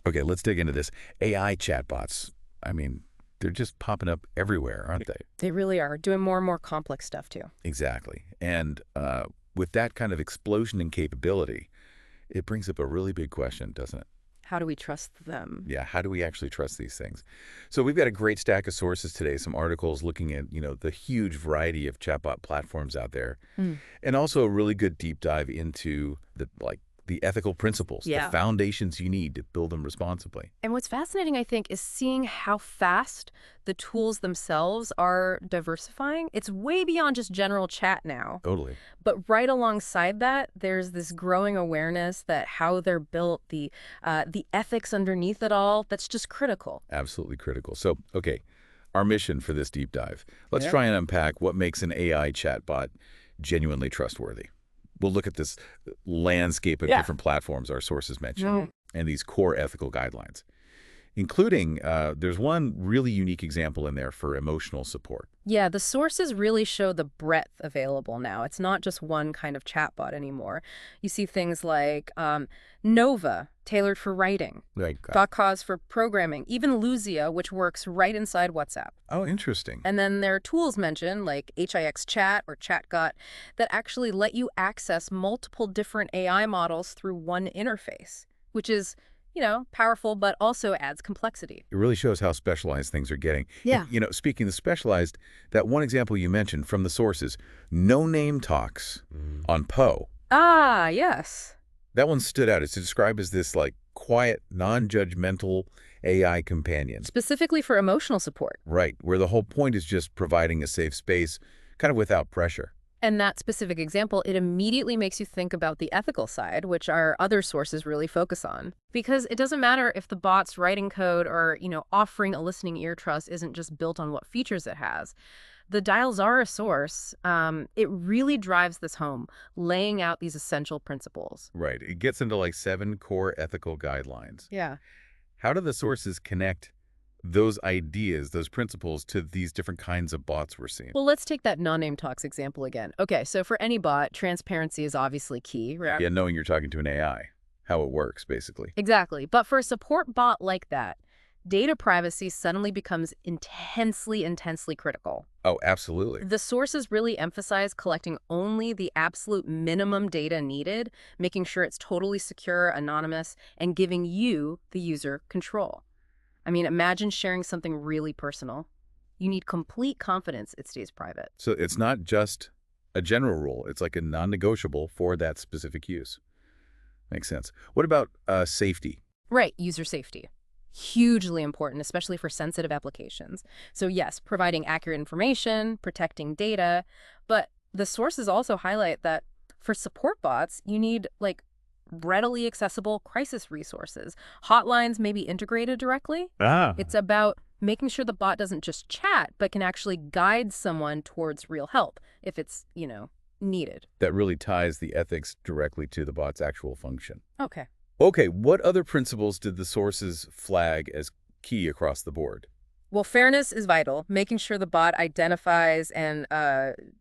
Okay, let's dig into this. AI chatbots. I mean, they're just popping up everywhere, aren't they? They really are doing more and more complex stuff too. Exactly. And with that kind of explosion in capability, it brings up a really big question, doesn't it? How do we trust them? Yeah, how do we actually trust these things? So we've got a great stack of sources today, some articles looking at, the huge variety of chatbot platforms out there, Hmm. and also a really good deep dive into the ethical principles, the Yeah. foundations you need to build them responsibly. And what's fascinating, I think, is seeing how fast the tools themselves are diversifying. It's way beyond just general chat now. Totally. But right alongside that, there's this growing awareness that how they're built, the ethics underneath it all, that's just critical. Absolutely critical. So, okay, our mission for this deep dive. Let's Yeah. try and unpack what makes an AI chatbot genuinely trustworthy. We'll look at this landscape of different platforms our sources mentioned and these core ethical guidelines, including there's one really unique example in there for emotional support. Yeah, the sources really show the breadth available now. It's not just one kind of chatbot anymore. You see things like Nova, tailored for writing, Like, Cause for programming, even Luzia, which works right inside WhatsApp. oh, interesting. And then there are tools mentioned like HIX Chat or ChatGot that actually let you access multiple different AI models through one interface, which is, powerful, but also adds complexity. It really shows how specialized things are getting. Yeah. And, speaking of specialized, that one example you mentioned from the sources, No Name Talks on Poe. Ah, yes. That one stood out. It's described as this quiet, non-judgmental AI companion. Specifically for emotional support. Right, where the whole point is just providing a safe space, kind of without pressure. And that specific example, it immediately makes you think about the ethical side, which our other sources really focus on. Because it doesn't matter if the bot's writing code or, offering a listening ear trust isn't just built on what features it has. The Dial Zara source, it really drives this home, laying out these essential principles. Right, it gets into 7 core ethical guidelines. Yeah. How do the sources connect those ideas, those principles, to these different kinds of bots we're seeing? Well, let's take that non-name talks example again. Okay, so for any bot, transparency is obviously key, right? Yeah, knowing you're talking to an AI, how it works, basically. Exactly. But for a support bot like that, data privacy suddenly becomes intensely critical. Oh, absolutely. The sources really emphasize collecting only the absolute minimum data needed, making sure it's totally secure, anonymous, and giving you, the user, control. I mean, imagine sharing something really personal. You need complete confidence it stays private. So it's not just a general rule. It's like a non-negotiable for that specific use. Makes sense. What about safety? Right, user safety. Hugely important, especially for sensitive applications. So yes, providing accurate information, protecting data, but the sources also highlight that for support bots, you need readily accessible crisis resources. Hotlines may be integrated directly. It's about making sure the bot doesn't just chat, but can actually guide someone towards real help if it's, needed. That really ties the ethics directly to the bot's actual function. Okay. Okay, what other principles did the sources flag as key across the board? Well, fairness is vital, making sure the bot identifies and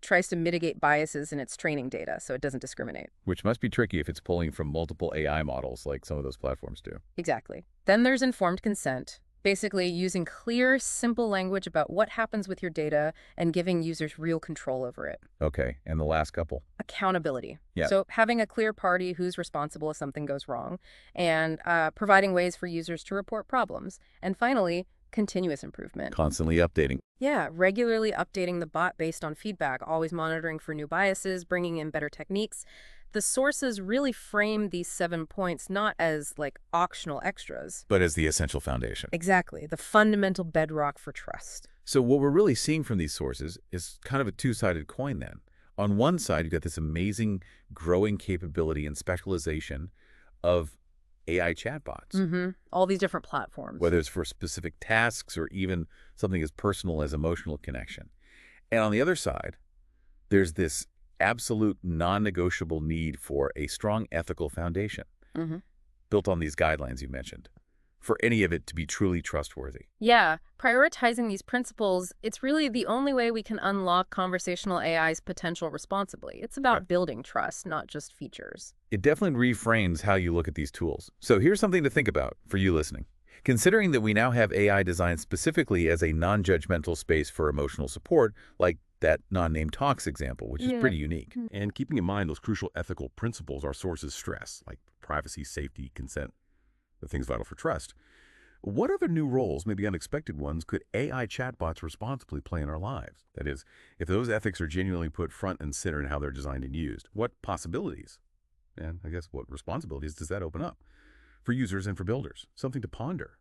tries to mitigate biases in its training data so it doesn't discriminate. Which must be tricky if it's pulling from multiple AI models like some of those platforms do. Exactly. Then there's informed consent, basically using clear, simple language about what happens with your data and giving users real control over it. Okay, and the last couple? Accountability. Yeah. So having a clear party who's responsible if something goes wrong, and providing ways for users to report problems. And finally, continuous improvement. Constantly updating. Yeah, regularly updating the bot based on feedback, always monitoring for new biases, bringing in better techniques. The sources really frame these 7 points not as optional extras. But as the essential foundation. Exactly, the fundamental bedrock for trust. So what we're really seeing from these sources is kind of a two-sided coin then. On one side, you've got this amazing growing capability and specialization of AI chatbots. All these different platforms. Whether it's for specific tasks or even something as personal as emotional connection. And on the other side, there's this absolute non-negotiable need for a strong ethical foundation built on these guidelines you mentioned. for any of it to be truly trustworthy. Yeah, prioritizing these principles, it's really the only way we can unlock conversational AI's potential responsibly. It's about building trust, not just features. It definitely reframes how you look at these tools. So here's something to think about for you listening. Considering that we now have AI designed specifically as a non-judgmental space for emotional support, like that non-named talks example, which is pretty unique. And keeping in mind those crucial ethical principles our sources stress, like privacy, safety, consent, the things vital for trust. What other new roles, maybe unexpected ones, could AI chatbots responsibly play in our lives? That is, if those ethics are genuinely put front and center in how they're designed and used, what possibilities, and I guess what responsibilities does that open up for users and for builders? Something to ponder.